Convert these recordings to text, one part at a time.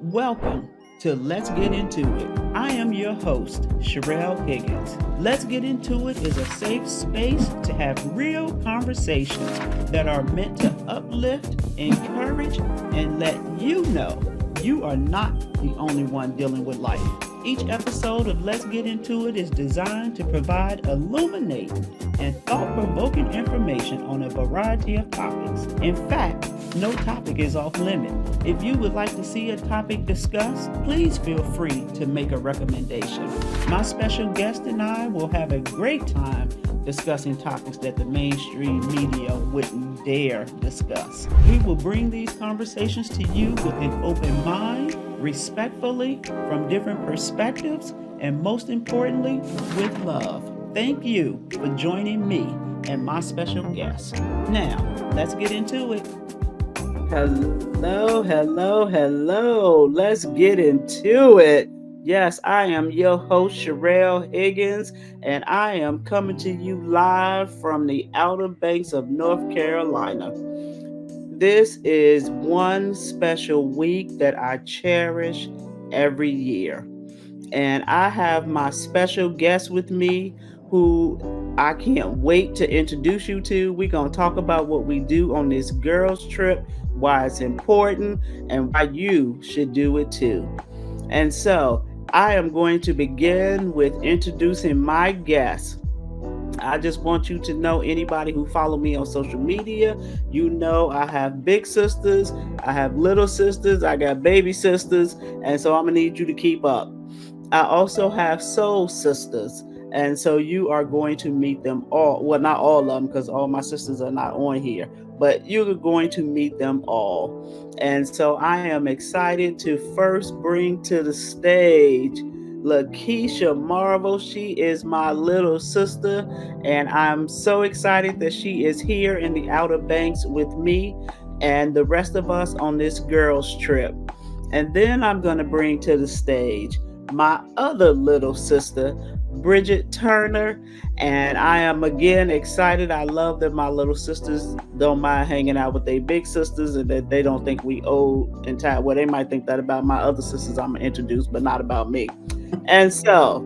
Welcome to Let's Get Into It. I am your host, Sherelle Higgins. Let's Get Into It is a safe space to have real conversations that are meant to uplift, encourage, and let you know you are not the only one dealing with life. Each episode of Let's Get Into It is designed to provide illuminating and thought provoking information on a variety of topics. In fact, no topic is off limit. If you would like to see a topic discussed, please feel free to make a recommendation. My special guest and I will have a great time discussing topics that the mainstream media wouldn't dare discuss. We will bring these conversations to you with an open mind, respectfully, from different perspectives, and most importantly, with love. Thank you for joining me and my special guest. Now, let's get into it. Hello, hello, hello. Let's get into it. Yes, I am your host, Sherelle Higgins, and I am coming to you live from the Outer Banks of North Carolina. This is one special week that I cherish every year. And I have my special guest with me who I can't wait to introduce you to. We're going to talk about what we do on this girls' trip, why it's important, and why you should do it too. And so I am going to begin with introducing my guest. I just want you to know, anybody who follow me on social media, you know I have big sisters, I have little sisters, I got baby sisters, and so I'm going to need you to keep up. I also have soul sisters, and so you are going to meet them all. Well, not all of them, because all my sisters are not on here, but you're going to meet them all. And so I am excited to first bring to the stage Lakeisha Marvel. She is my little sister, and I'm so excited that she is here in the Outer Banks with me and the rest of us on this girls' trip. And then I'm going to bring to the stage my other little sister, Bridget Turner, and I am again excited. I love that my little sisters don't mind hanging out with their big sisters, and that they don't think we old and tired. Well, they might think that about my other sisters I'm gonna introduce, but not about me. And so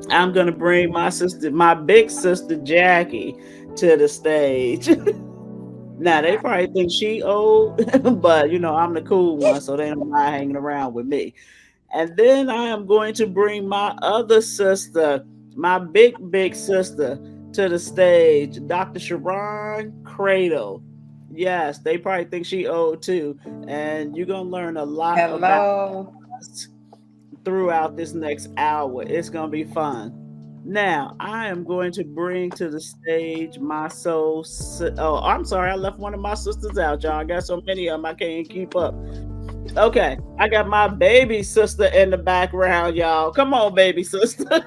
I'm gonna bring my sister, my big sister Jackie, to the stage. Now they probably think she old, but I'm the cool one, so they don't mind hanging around with me. And then I am going to bring my other sister, my big sister, to the stage, Dr. Sharon Cradle. Yes, they probably think she old too. And you're going to learn a lot about Hello. us throughout this next hour. It's going to be fun. Now, I am going to bring to the stage my oh, I'm sorry. I left one of my sisters out, y'all. I got so many of them, I can't keep up. Okay, I got my baby sister in the background, y'all. Come on, baby sister. I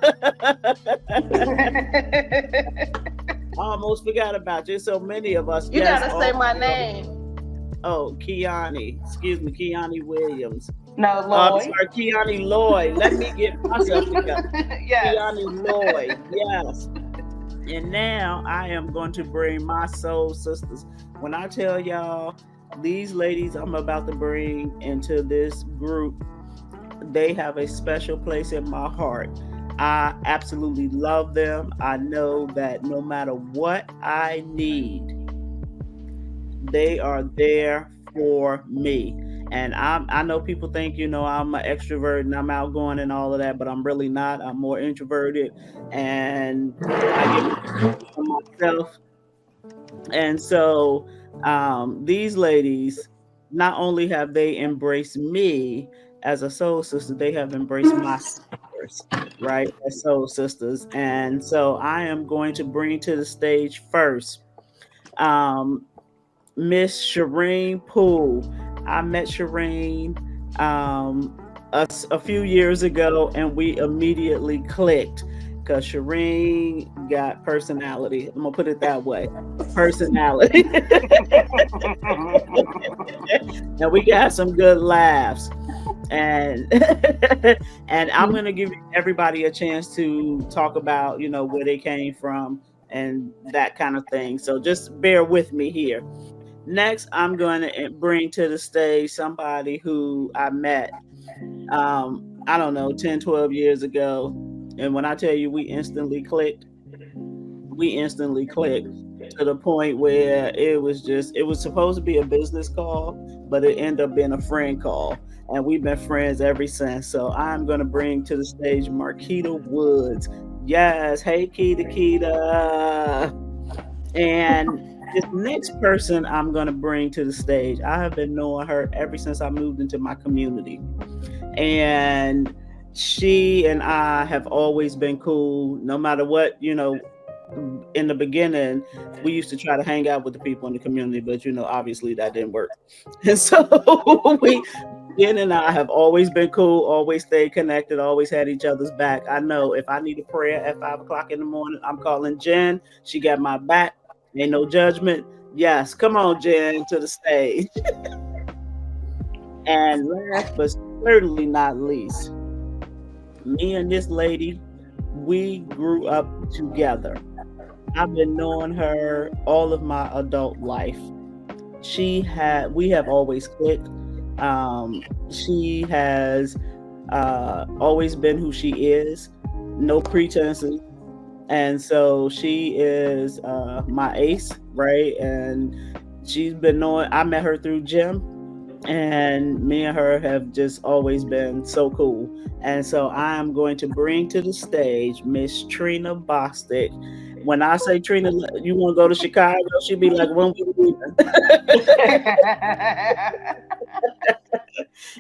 almost forgot about you. So many of us. You Yes. gotta say my name. Oh, Kiani. Excuse me, Kiani Williams. No, I'm Lloyd. sorry, Kiani Lloyd. Let me get myself together. Yes. Kiani Lloyd. Yes. And now I am going to bring my soul sisters. When I tell y'all, these ladies I'm about to bring into this group, they have a special place in my heart. I absolutely love them. I know that no matter what I need, they are there for me. And I know people think, I'm an extrovert and I'm outgoing and all of that, but I'm really not. I'm more introverted, and I get for myself. And so these ladies, not only have they embraced me as a soul sister, they have embraced my sisters, right? As soul sisters. And so I am going to bring to the stage first um, Miss Shireen Poole. I met Shireen a few years ago, and we immediately clicked because Shireen got personality. I'm gonna put it that way, personality, and we got some good laughs. And and I'm gonna give everybody a chance to talk about where they came from and that kind of thing. So just bear with me here. Next, I'm going to bring to the stage somebody who I met, I don't know, 10, 12 years ago. And when I tell you we instantly clicked to the point where it was supposed to be a business call, but it ended up being a friend call. And we've been friends ever since. So I'm going to bring to the stage Marquita Woods. Yes. Hey, Kita. And this next person I'm going to bring to the stage, I have been knowing her ever since I moved into my community. And she and I have always been cool, no matter what, in the beginning, we used to try to hang out with the people in the community, but obviously that didn't work. And so we, Jen and I have always been cool, always stayed connected, always had each other's back. I know if I need a prayer at 5 o'clock in the morning, I'm calling Jen. She got my back. Ain't no judgment. Yes, come on, Jen, to the stage. And last but certainly not least, me and this lady, we grew up together. I've been knowing her all of my adult life. We have always clicked. She has always been who she is, no pretenses. And so she is my ace, right? And she's been knowing, I met her through Jim, and me and her have just always been so cool. And so I'm going to bring to the stage Miss Trina Bostic. When I say, Trina, you want to go to Chicago, she'll be like, when we leaving?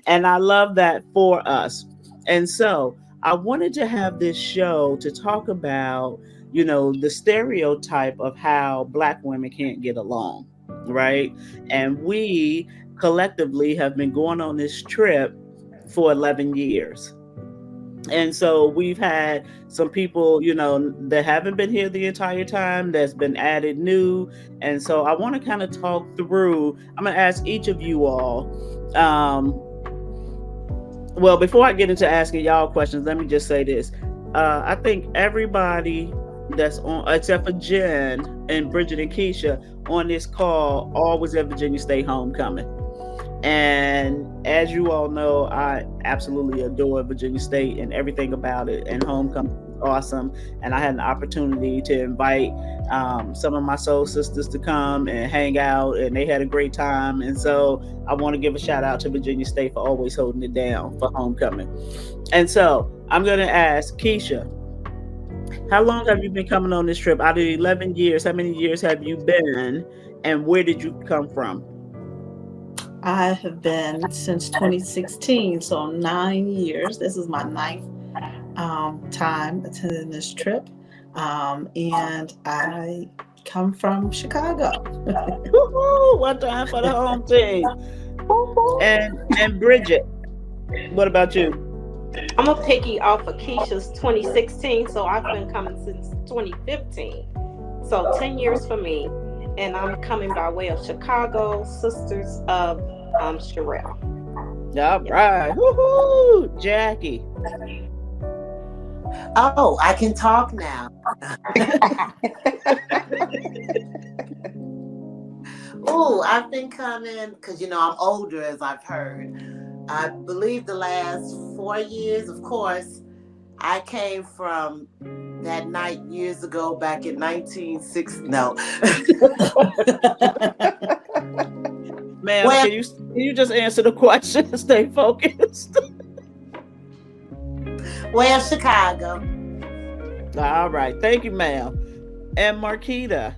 And I love that for us. And so I wanted to have this show to talk about, the stereotype of how Black women can't get along, right? And we collectively have been going on this trip for 11 years. And so we've had some people, that haven't been here the entire time, that's been added new. And so I want to kind of talk through, I'm going to ask each of you all. Well, before I get into asking y'all questions, let me just say this. I think everybody that's on, except for Jen and Bridget and Keisha, on this call, all was at Virginia State homecoming. And as you all know, I absolutely adore Virginia State and everything about it. And homecoming was awesome. And I had an opportunity to invite some of my soul sisters to come and hang out, and they had a great time. And so I want to give a shout out to Virginia State for always holding it down for homecoming. And so I'm going to ask Keisha, how long have you been coming on this trip? Out of 11 years, how many years have you been, and where did you come from? I have been since 2016, so 9 years. This is my ninth time attending this trip, and I come from Chicago. Woo-hoo, one time for the home team. And Bridget, what about you? I'm gonna piggy off of Keisha's 2016, so I've been coming since 2015. So 10 years for me, and I'm coming by way of Chicago, Sisters of Sherelle. All right. Woohoo! Jackie. Oh, I can talk now. Oh, I've been coming because, I'm older, as I've heard. I believe the last 4 years, of course, I came from that night years ago back in 1960. No. Ma'am, can you just answer the question? Stay focused. Well, Chicago. All right. Thank you, ma'am. And Marquita.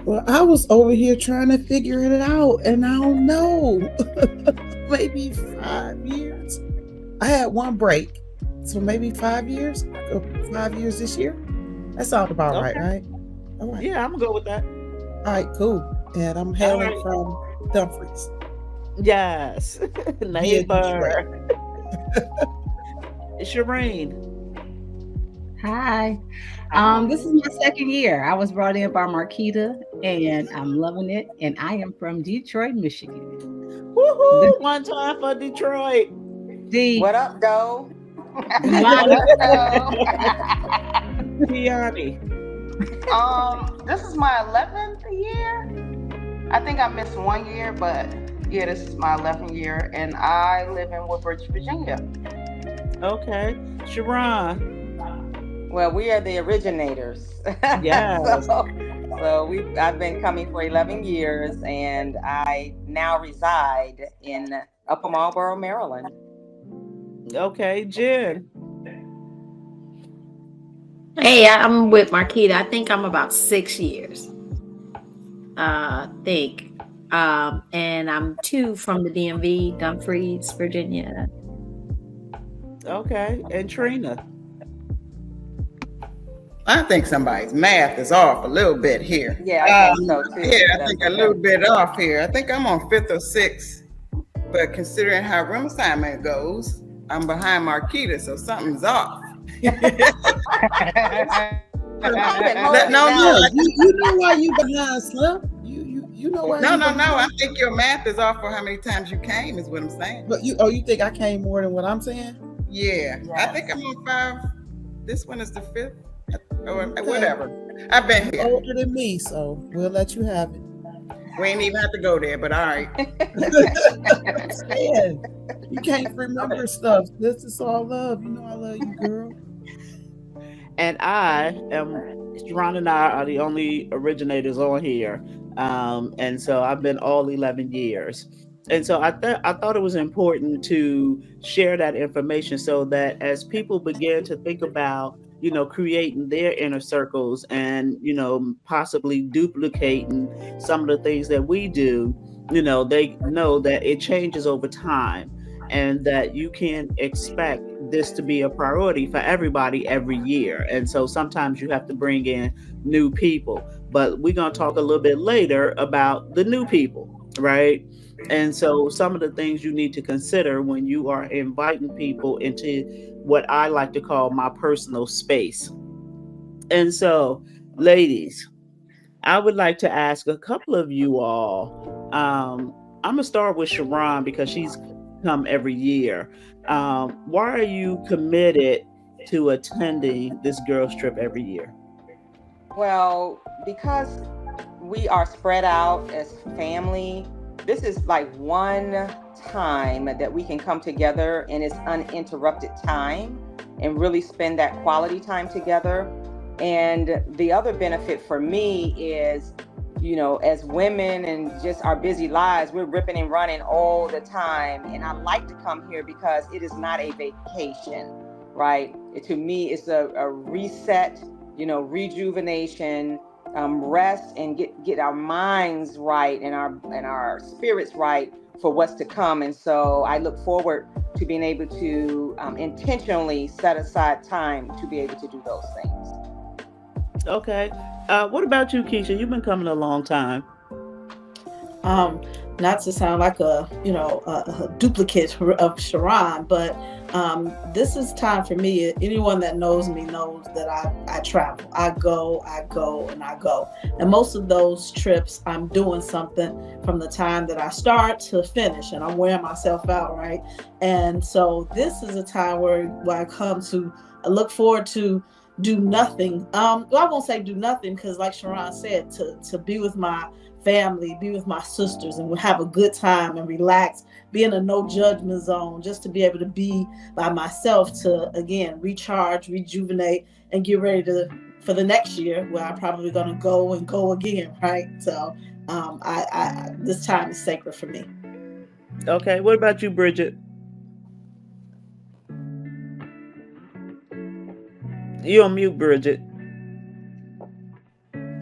Well, I was over here trying to figure it out, and I don't know. Maybe 5 years. I had one break, so maybe 5 years. 5 years this year. That sounds about right? All right. Yeah, I'm gonna go with that. All right, cool. And I'm hailing from Dumfries. Yes, neighbor. Shireen. Hi. This is my second year. I was brought in by Marquita, and I'm loving it. And I am from Detroit, Michigan. Woohoo! One time for Detroit. What up, though? Tiani. This is my 11th year. I think I missed 1 year, but yeah, this is my 11th year, and I live in Woodbridge, Virginia. Okay. Sharon. Well, we are the originators. Yes. I've been coming for 11 years, and I now reside in Upper Marlboro, Maryland. Okay, Jen. Hey, I'm with Marquita. I think I'm about 6 years. And I'm 2 from the DMV, Dumfries, Virginia. Okay, and Trina. I think somebody's math is off a little bit here. Yeah, I think so too. Yeah, I think a little bit off here. I think I'm on 5th or 6th, but considering how room assignment goes, I'm behind Marquita, so something's off. No, you know why you behind, Slim. You know why? No. I think your math is off for how many times you came. Is what I'm saying. But you think I came more than what I'm saying? Yeah, yes. I think I'm on 5. This one is the 5th. Or whatever. I've been here. Older than me, so we'll let you have it. We ain't even have to go there, but all right. I'm saying, you can't remember stuff. This is all love. You know I love you, girl. And Sharon and I are the only originators on here. And so I've been all 11 years. And so I thought it was important to share that information so that as people begin to think about, creating their inner circles and, possibly duplicating some of the things that we do, they know that it changes over time and that you can expect this to be a priority for everybody every year. And so sometimes you have to bring in new people, but we're going to talk a little bit later about the new people, right? And so some of the things you need to consider when you are inviting people into what I like to call my personal space. And so, ladies, I would like to ask a couple of you all. I'm going to start with Sharon because she's come every year. Why are you committed to attending this girls' trip every year? Well, because we are spread out as family. This is like one time that we can come together and it's uninterrupted time and really spend that quality time together. And the other benefit for me is, as women and just our busy lives, we're ripping and running all the time. And I like to come here because it is not a vacation, right? To me, it's a reset, rejuvenation, rest and get our minds right and our spirits right for what's to come. And so I look forward to being able to intentionally set aside time to be able to do those things. Okay. What about you, Keisha? You've been coming a long time. Not to sound like a duplicate of Sharon, but this is time for me. Anyone that knows me knows that I travel. I go, and I go. And most of those trips, I'm doing something from the time that I start to finish, and I'm wearing myself out, right? And so this is a time where I look forward to do nothing. I won't say do nothing because, like Sharon said, to be with my family, be with my sisters, and have a good time and relax, be in a no judgment zone, just to be able to be by myself to, again, recharge, rejuvenate, and get ready for the next year where I'm probably going to go and go again, right? So I this time is sacred for me. Okay, what about you, Bridget? You're on mute, Bridget.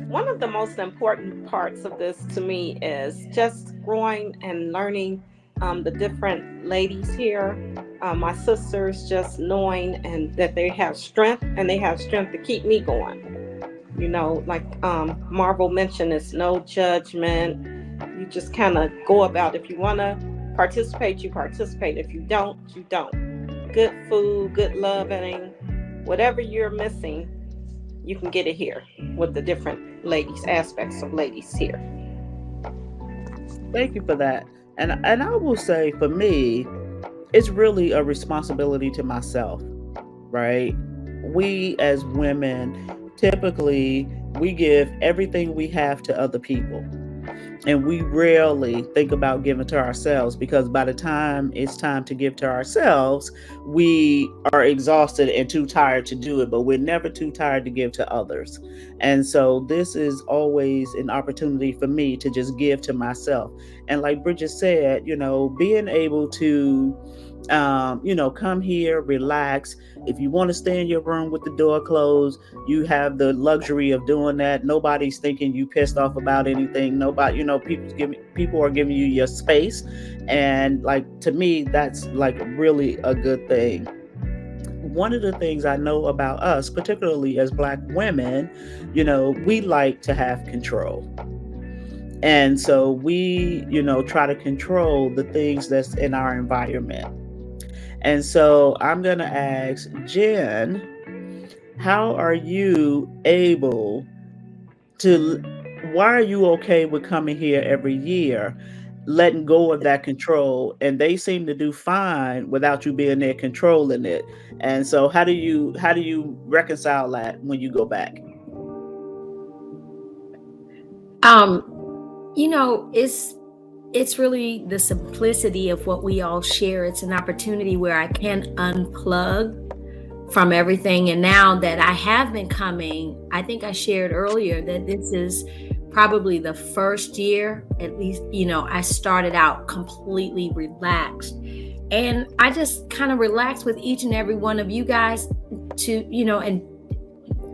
One of the most important parts of this to me is just growing and learning the different ladies here, my sisters, just knowing and that they have strength and they have strength to keep me going. Like Marvel mentioned, it's no judgment. You just kind of go about. If you want to participate, you participate. If you don't, you don't. Good food, good loving, whatever you're missing, you can get it here with the different aspects of ladies here. Thank you for that. And I will say, for me, it's really a responsibility to myself, right? We as women, typically we give everything we have to other people. And we rarely think about giving to ourselves, because by the time it's time to give to ourselves, we are exhausted and too tired to do it, but we're never too tired to give to others. And so this is always an opportunity for me to just give to myself. And like Bridget said, being able to come here, relax. If you want to stay in your room with the door closed, you have the luxury of doing that. Nobody's thinking you pissed off about anything. Nobody, people are giving you your space. And like, to me, that's like really a good thing. One of the things I know about us, particularly as Black women, we like to have control. And so we, try to control the things that's in our environment. And so I'm going to ask Jen, how are you able to, why are you okay with coming here every year, letting go of that control? And they seem to do fine without you being there controlling it. And so how do you reconcile that when you go back? It's really the simplicity of what we all share. It's an opportunity where I can unplug from everything. And now that I have been coming, I think I shared earlier that this is probably the first year, at least, I started out completely relaxed. And I just kind of relaxed with each and every one of you guys to, and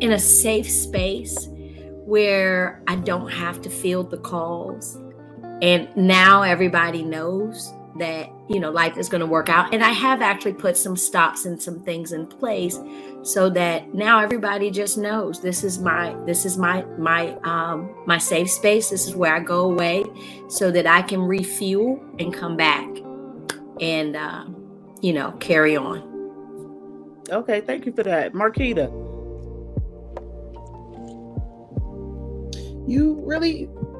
in a safe space where I don't have to field the calls. And now everybody knows that, life is going to work out. And I have actually put some stops and some things in place so that now everybody just knows this is my safe space. This is where I go away so that I can refuel and come back and, carry on. Okay. Thank you for that. Marquita.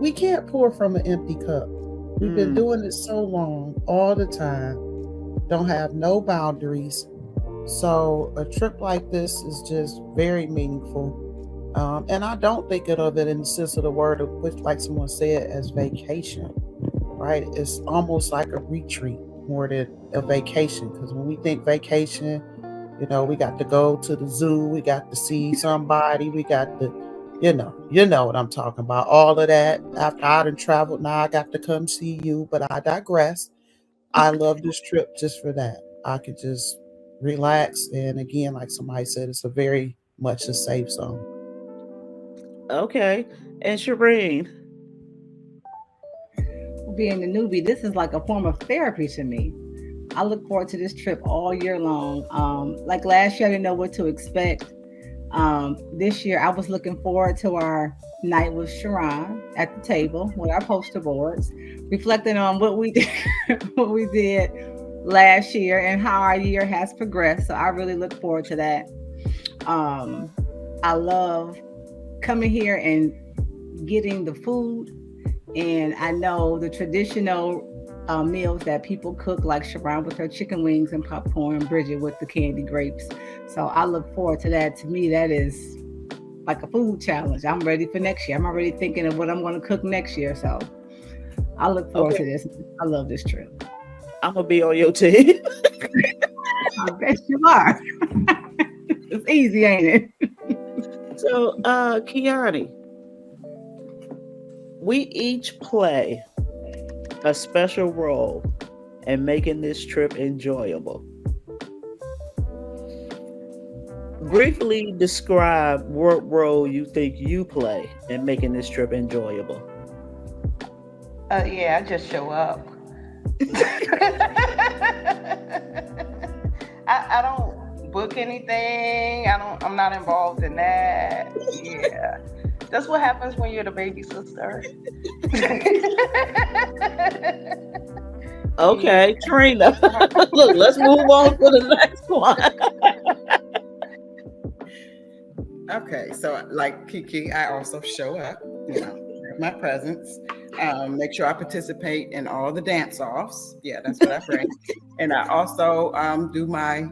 We can't pour from an empty cup. We've been doing it so long, all the time, don't have no boundaries. So a trip like this is just very meaningful. And I don't think of it in the sense of the word, which, like someone said, as vacation, right? It's almost like a retreat more than a vacation. Because when we think vacation, we got to go to the zoo, we got to see somebody, we got to, you know what I'm talking about. All of that. After I done traveled, now I got to come see you. But I digress. I love this trip just for that. I could just relax. And again, like somebody said, it's a very much a safe zone. Okay. And Shireen. Being a newbie, this is like a form of therapy to me. I look forward to this trip all year long. Like last year, I didn't know what to expect. This year, I was looking forward to our night with Sharon at the table with our poster boards, reflecting on what we did last year and how our year has progressed. So I really look forward to that. I love coming here and getting the food, and I know the traditional meals that people cook, like Sharon with her chicken wings and popcorn, Bridget with the candy grapes. So I look forward to that. To me, that is like a food challenge. I'm ready for next year. I'm already thinking of what I'm going to cook next year. So I look forward to this. I love this trip. I'm going to be on your team. I bet you are. It's easy, ain't it? So, Kiani, we each play a special role in making this trip enjoyable. Briefly describe what role you think you play in making this trip enjoyable. I just show up. I don't book anything. I'm not involved in that. Yeah. That's what happens when you're the baby sister. Okay, Trina. Look, let's move on to the next one. Okay, so like Kiki, I also show up, my presence. Make sure I participate in all the dance-offs. Yeah, that's what I bring. And I also do my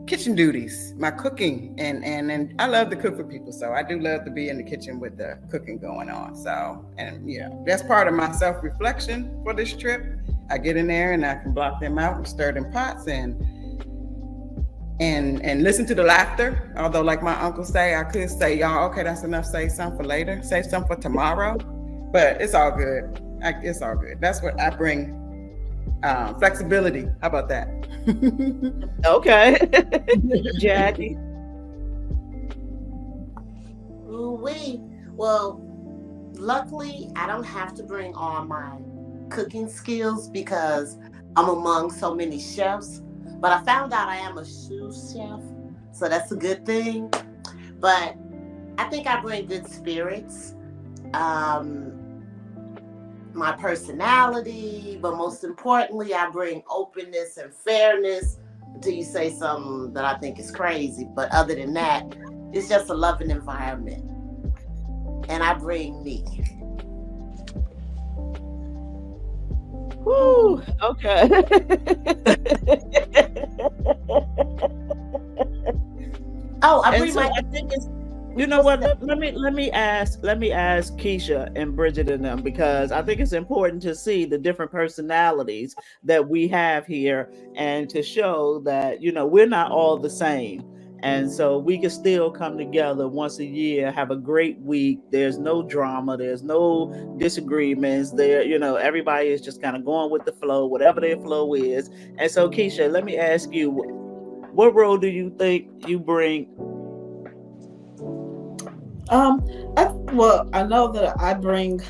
kitchen duties, my cooking, and I love to cook for people, so I do love to be in the kitchen with the cooking going on. So, and that's part of my self-reflection for this trip. I get in there and I can block them out and stir them pots and listen to the laughter. Although, like my uncle say, I could say, y'all, okay, that's enough. Save some for later. Save some for tomorrow. But it's all good. It's all good. That's what I bring. Flexibility. How about that? Okay. Jackie. Ooh-wee. Well, luckily, I don't have to bring all my cooking skills because I'm among so many chefs. But I found out I am a sous chef, so that's a good thing. But I think I bring good spirits, my personality, but most importantly, I bring openness and fairness until you say something that I think is crazy. But other than that, it's just a loving environment. And I bring me. Woo, okay. Oh, I And bring so my. I think it's, you know what? Let me ask Keisha and Bridget and them, because I think it's important to see the different personalities that we have here and to show that, you know, we're not all the same. And so we can still come together once a year, have a great week. There's no drama, there's no disagreements. There, you know, everybody is just kind of going with the flow, whatever their flow is. And so, Keisha, let me ask you, what role do you think you bring? I know that I bring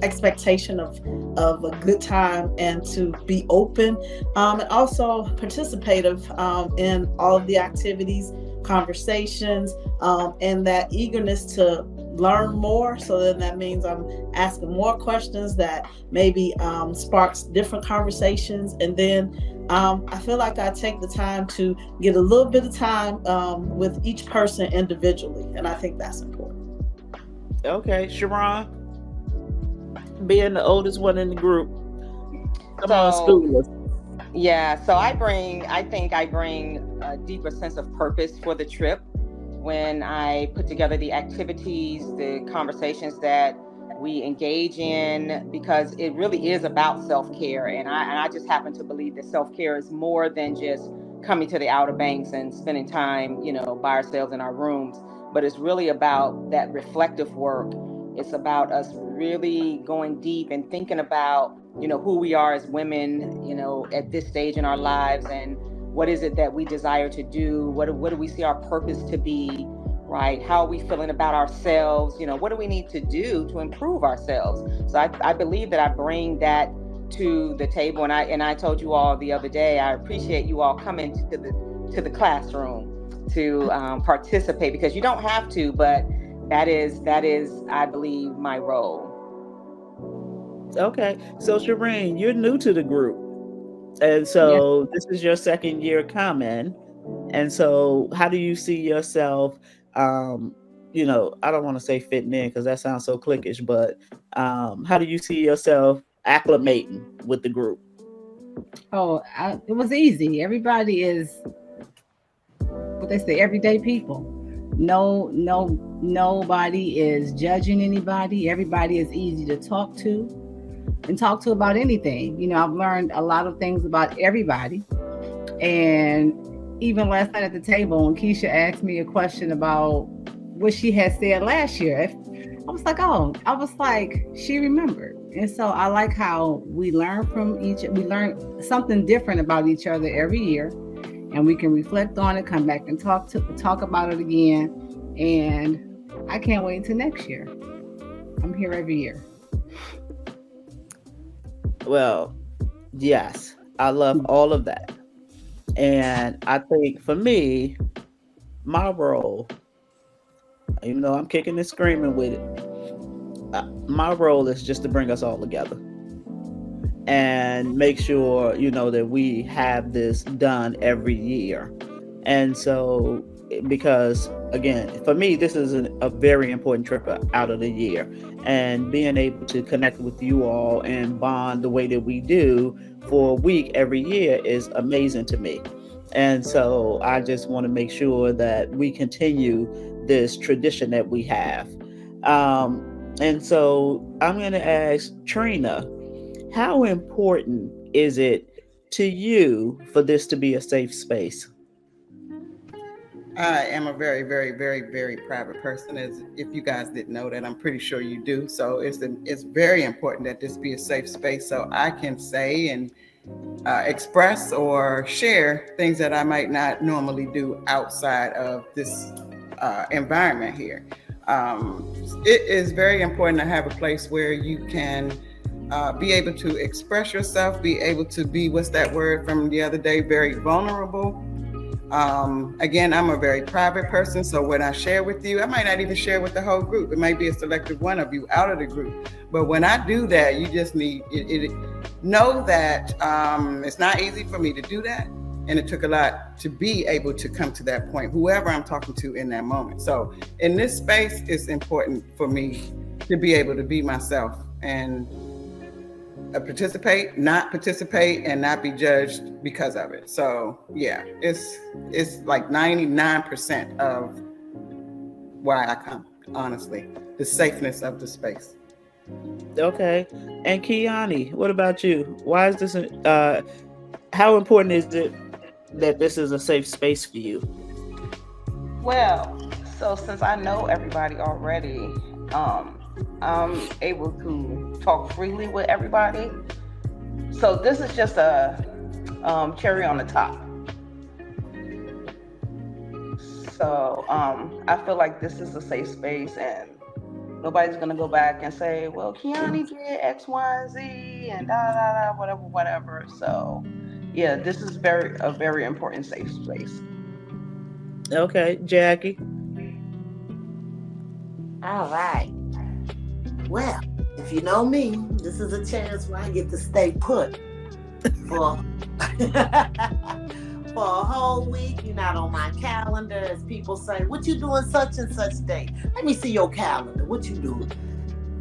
expectation of a good time and to be open, and also participative in all of the activities, conversations, and that eagerness to learn more. So then that means I'm asking more questions that maybe sparks different conversations, and then I feel like I take the time to get a little bit of time with each person individually, and I think that's important. Okay, Sharon, being the oldest one in the group. Come on, So, school us. yeah, so I think I bring a deeper sense of purpose for the trip when I put together the activities, the conversations that we engage in, because it really is about self-care. And I just happen to believe that self-care is more than just coming to the Outer Banks and spending time, you know, by ourselves in our rooms, but it's really about that reflective work. It's about us really going deep and thinking about, you know, who we are as women, you know, at this stage in our lives, and what is it that we desire to do? What do we see our purpose to be, right? How are we feeling about ourselves? You know, what do we need to do to improve ourselves? So I believe that I bring that to the table. And I told you all the other day, I appreciate you all coming to the classroom to participate, because you don't have to, but that is, I believe, my role. Okay, so Shireen, you're new to the group, and so this is your second year coming. And so, how do you see yourself? You know, I don't want to say fitting in because that sounds so cliquish, but how do you see yourself acclimating with the group? Oh, it was easy. Everybody is what they say, everyday people. Nobody is judging anybody. Everybody is easy to talk to about anything. You know, I've learned a lot of things about everybody. And even last night at the table, when Keisha asked me a question about what she had said last year, I was like, she remembered. And so I like how we learn we learn something different about each other every year, and we can reflect on it, come back and talk about it again. And I can't wait until next year. I'm here every year. Well, yes, I love all of that. And I think for me, my role, even though I'm kicking and screaming with it, my role is just to bring us all together and make sure, you know, that we have this done every year. And so, because again, for me, this is a very important trip out of the year, and being able to connect with you all and bond the way that we do for a week every year is amazing to me. And so I just want to make sure that we continue this tradition that we have. And so I'm going to ask Trina, how important is it to you for this to be a safe space? I am a very, very, very, very private person. As if you guys didn't know that, I'm pretty sure you do. So it's very important that this be a safe space, so I can say and express or share things that I might not normally do outside of this environment here. It is very important to have a place where you can be able to express yourself, be able to be, what's that word from the other day, very vulnerable. Again, I'm a very private person, so when I share with you, I might not even share with the whole group. It might be a selective one of you out of the group. But when I do that, you just need know that it's not easy for me to do that. And it took a lot to be able to come to that point, whoever I'm talking to in that moment. So in this space, it's important for me to be able to be myself and participate, not participate, and not be judged because of it. So yeah, it's like 99% of why I come, honestly, the safeness of the space. Okay. And Kiani, what about you? Why is this, how important is it that this is a safe space for you? Well, so since I know everybody already, I'm able to talk freely with everybody. So this is just a cherry on the top. So I feel like this is a safe space, and nobody's gonna go back and say, well, Kiani did X, Y, and Z, and whatever. So yeah, this is a very important safe space. Okay, Jackie. All right. Well, if you know me, this is a chance where I get to stay put for for a whole week. You're not on my calendar, as people say. What you doing such and such day? Let me see your calendar. What you doing?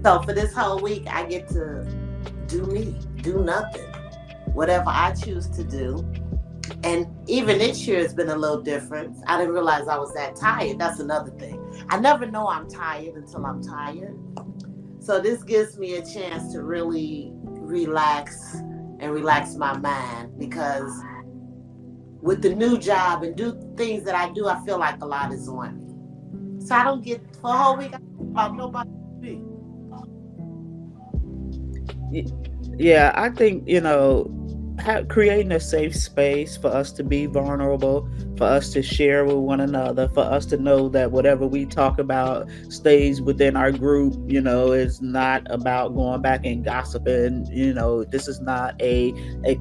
So for this whole week, I get to do me, do nothing, whatever I choose to do. And even this year it's been a little different. I didn't realize I was that tired. That's another thing. I never know I'm tired until I'm tired. So this gives me a chance to really relax my mind, because with the new job and do things that I do, I feel like a lot is on me. So I don't get, for a whole week, I don't think about nobody. Yeah, I think, creating a safe space for us to be vulnerable, for us to share with one another, for us to know that whatever we talk about stays within our group, is not about going back and gossiping. This is not a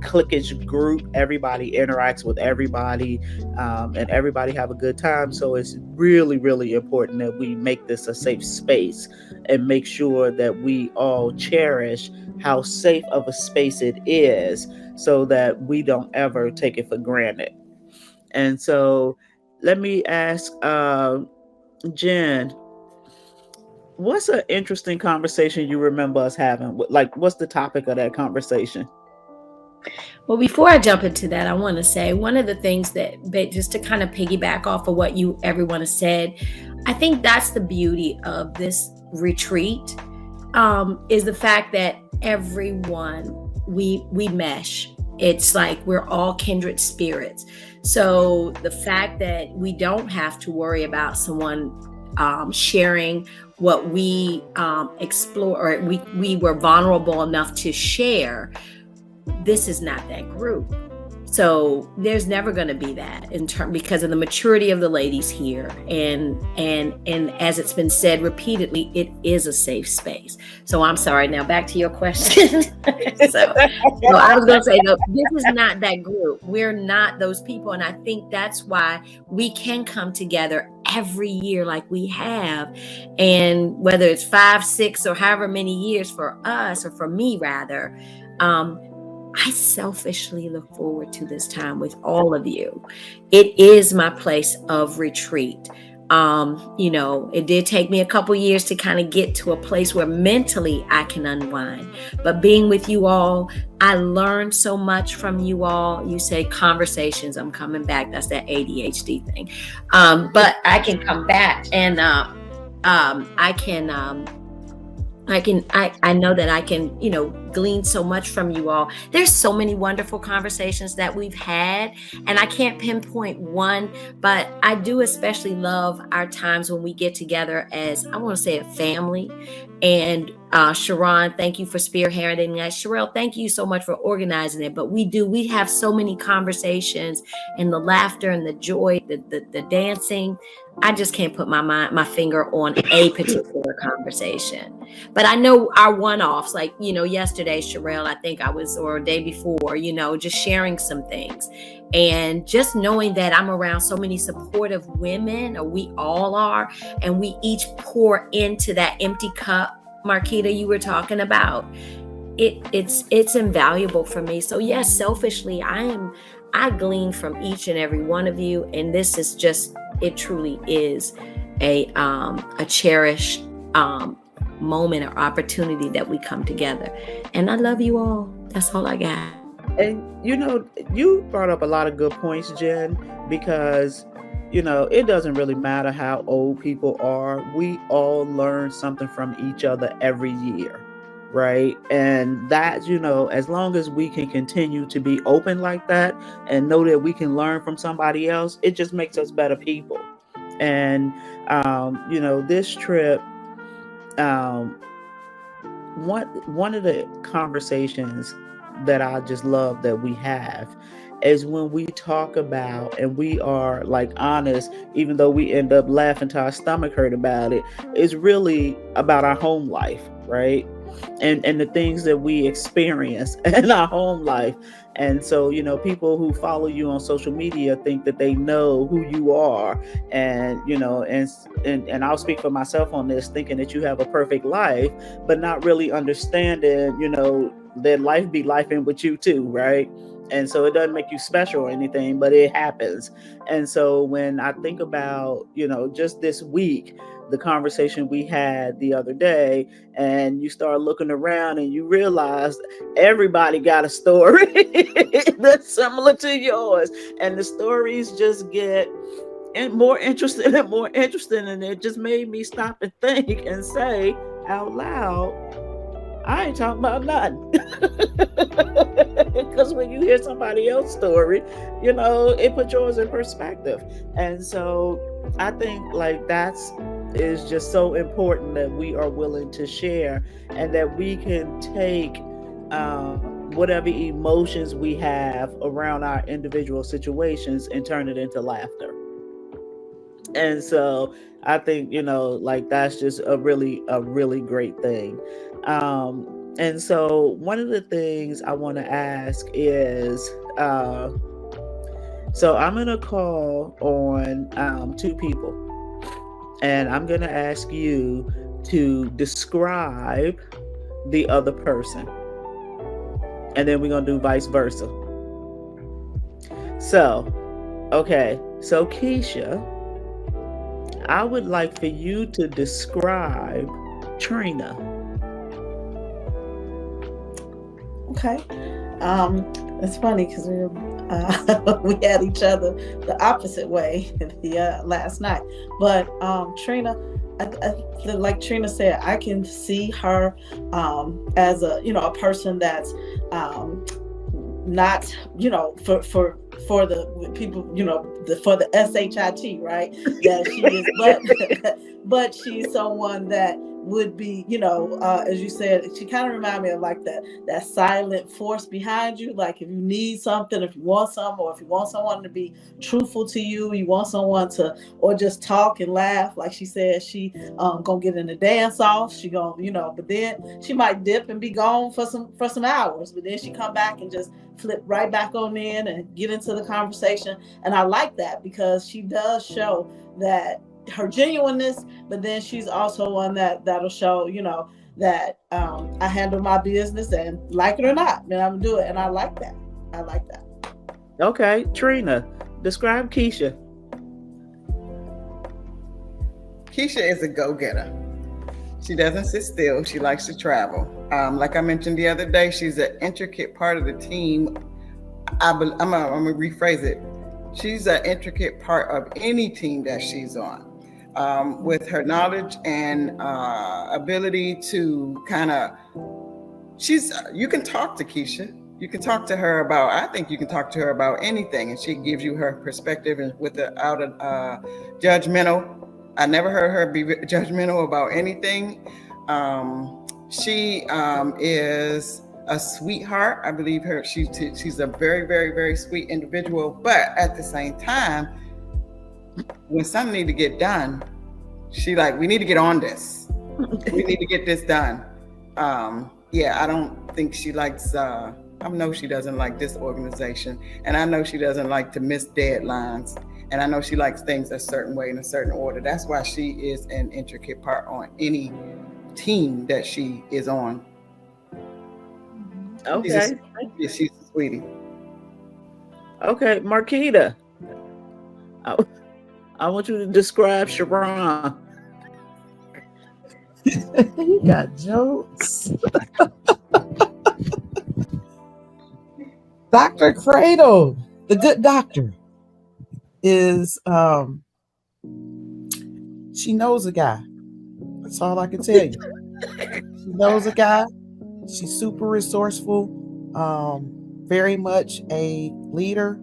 cliquish group. Everybody interacts with everybody, and everybody have a good time. So it's really, really important that we make this a safe space and make sure that we all cherish how safe of a space it is, so that we don't ever take it for granted. And so let me ask Jen, what's an interesting conversation you remember us having? Like, what's the topic of that conversation? Well, before I jump into that, I want to say one of the things that just to kind of piggyback off of what everyone has said, I think that's the beauty of this retreat, is the fact that everyone, we mesh. It's like we're all kindred spirits. So the fact that we don't have to worry about someone sharing what we explore, or we were vulnerable enough to share, this is not that group. So there's never going to be that because of the maturity of the ladies here, and as it's been said repeatedly, it is a safe space. So I'm sorry. Now back to your question. so I was going to say, no, this is not that group. We're not those people, and I think that's why we can come together every year like we have, and whether it's 5, 6, or however many years for us, or for me rather. I selfishly look forward to this time with all of you. It is my place of retreat. You know, it did take me a couple years to kind of get to a place where mentally I can unwind. But being with you all, I learned so much from you all. You say conversations. I'm coming back. That's that ADHD thing. But I can come back and I know that I can, you know, glean so much from you all. There's so many wonderful conversations that we've had, and I can't pinpoint one, but I do especially love our times when we get together as, I want to say, a family. And Sharon, thank you for spearheading that. Sherelle, thank you so much for organizing it. But we have so many conversations, and the laughter and the joy, the dancing. I just can't put my finger on a particular conversation. But I know our one-offs, like, you know, yesterday, Sherelle, I think or a day before, you know, just sharing some things. And just knowing that I'm around so many supportive women, or we all are, and we each pour into that empty cup, Marquita, you were talking about. It's invaluable for me. So yes, selfishly, I glean from each and every one of you. And this is just, it truly is a cherished moment or opportunity that we come together. And I love you all. That's all I got. And you know, you brought up a lot of good points, Jen, because you know, it doesn't really matter how old people are. We all learn something from each other every year, right? And that, you know, as long as we can continue to be open like that and know that we can learn from somebody else, it just makes us better people. And you know, this trip, one of the conversations that I just love that we have is when we talk about, and we are like honest, even though we end up laughing till our stomach hurt about it, is really about our home life, right? And the things that we experience in our home life. And so, you know, people who follow you on social media think that they know who you are. And, you know, and I'll speak for myself on this, thinking that you have a perfect life, but not really understanding, you know, that life be lifing with you too, right? And so it doesn't make you special or anything, but it happens. And so when I think about, you know, just this week, the conversation we had the other day, and you start looking around and you realize everybody got a story that's similar to yours. And the stories just get more interesting and more interesting. And it just made me stop and think and say out loud, I ain't talking about nothing. Because when you hear somebody else's story, you know, it puts yours in perspective. And so I think like is just so important that we are willing to share, and that we can take whatever emotions we have around our individual situations and turn it into laughter. And so I think, you know, like that's just a really great thing. And so one of the things I want to ask is, so I'm going to call on two people, and I'm going to ask you to describe the other person, and then we're going to do vice versa. So, okay. So Keisha, I would like for you to describe Trina. Okay. It's funny because we had each other the opposite way the last night. But Trina, like Trina said, I can see her as a person that's not, for the people, for the SHIT, right? That she is, but she's someone that would be, as you said, she kind of reminded me of like that silent force behind you. Like if you need something, if you want something, or if you want someone to be truthful to you, you want someone to, or just talk and laugh. Like she said, she gonna get in the dance off. She gonna, but then she might dip and be gone for some hours, but then she come back and just flip right back on in and get into the conversation. And I like that because she does show that her genuineness, but then she's also one that'll show, that I handle my business, and like it or not, then I'm gonna do it. And I like that. Okay, Trina, describe Keisha. Keisha is a go-getter. She doesn't sit still. She likes to travel. Like I mentioned the other day, she's an intricate part of the team. I'm gonna rephrase it. She's an intricate part of any team that she's on. With her knowledge and ability to you can talk to Keisha. You can talk to her about, I think you can talk to her about anything, and she gives you her perspective and without judgmental. I never heard her be judgmental about anything. She is a sweetheart. I believe her. She's a very, very, very sweet individual. But at the same time, when something needs to get done, we need to get on this. We need to get this done. I don't think she likes. I know she doesn't like this organization, and I know she doesn't like to miss deadlines. And I know she likes things a certain way in a certain order. That's why she is an intricate part on any team that she is on. Okay. She's a sweetie. Okay, Marquita. I want you to describe Sharon. You got jokes. Dr. Cradle, the good doctor, is she knows a guy. That's all I can tell you. She knows a guy. She's super resourceful, very much a leader.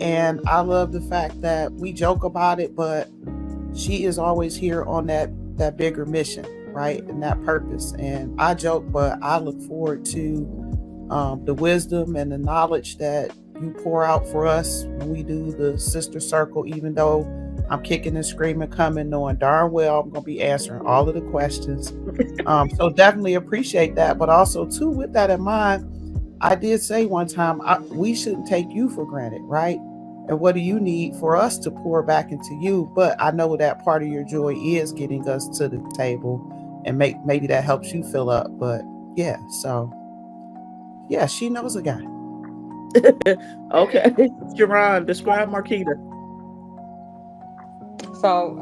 And I love the fact that we joke about it, but she is always here on that bigger mission, right? And that purpose. And I joke, but I look forward to the wisdom and the knowledge that you pour out for us when we do the sister circle, even though I'm kicking and screaming coming, knowing darn well I'm going to be answering all of the questions. So definitely appreciate that. But also too, with that in mind, I did say one time, we shouldn't take you for granted, right? And what do you need for us to pour back into you? But I know that part of your joy is getting us to the table, and maybe that helps you fill up. But yeah, so yeah, she knows a guy. Okay, Sharon, describe Marquita. So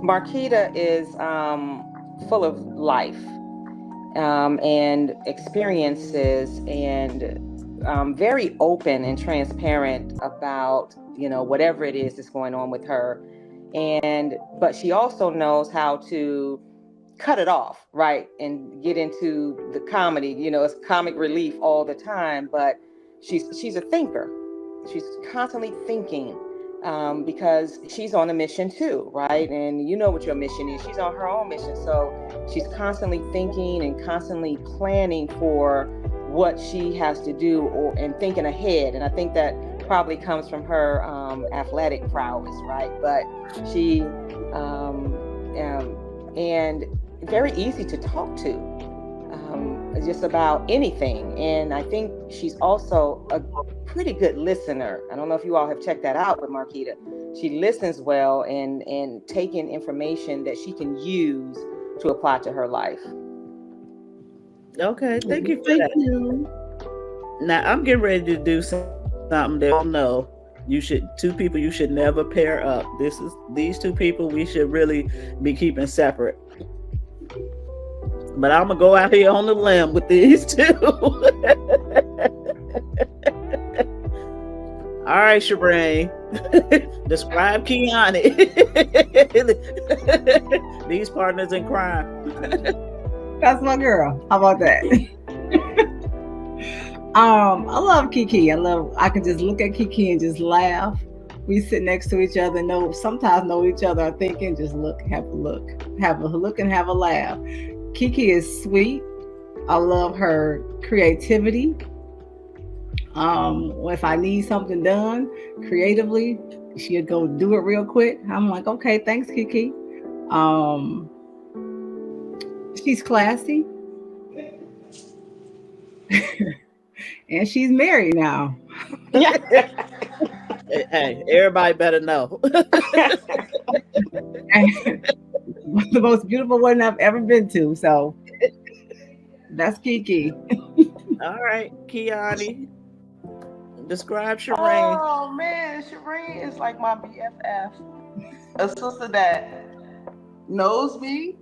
Marquita is full of life and experiences, and very open and transparent about whatever it is that's going on with her, but she also knows how to cut it off, right, and get into the comedy. It's comic relief all the time, but she's a thinker. She's constantly thinking, because she's on a mission too, right? And you know what your mission is. She's on her own mission, so she's constantly thinking and constantly planning for what she has to do, and thinking ahead. And I think that probably comes from her athletic prowess, right? But she and very easy to talk to, just about anything. And I think she's also a pretty good listener. I don't know if you all have checked that out with Marquita. She listens well and taking information that she can use to apply to her life. Okay, thank you for that. Now I'm getting ready to do something they don't know. Two people you should never pair up. These two people we should really be keeping separate. But I'm gonna go out here on the limb with these two. All right, Sharon, describe Kiani. These partners in crime. That's my girl. How about that? I love Kiki. I can just look at Kiki and just laugh. We sit next to each other, sometimes know each other are thinking, just have a look and have a laugh. Kiki is sweet. I love her creativity. If I need something done creatively, she'll go do it real quick. I'm like, okay, thanks, Kiki. She's classy. And she's married now. Hey, everybody better know. The most beautiful one I've ever been to. So that's Kiki. All right, Kiani, describe Shireen. Oh man, Shireen is like my BFF. a sister that knows me.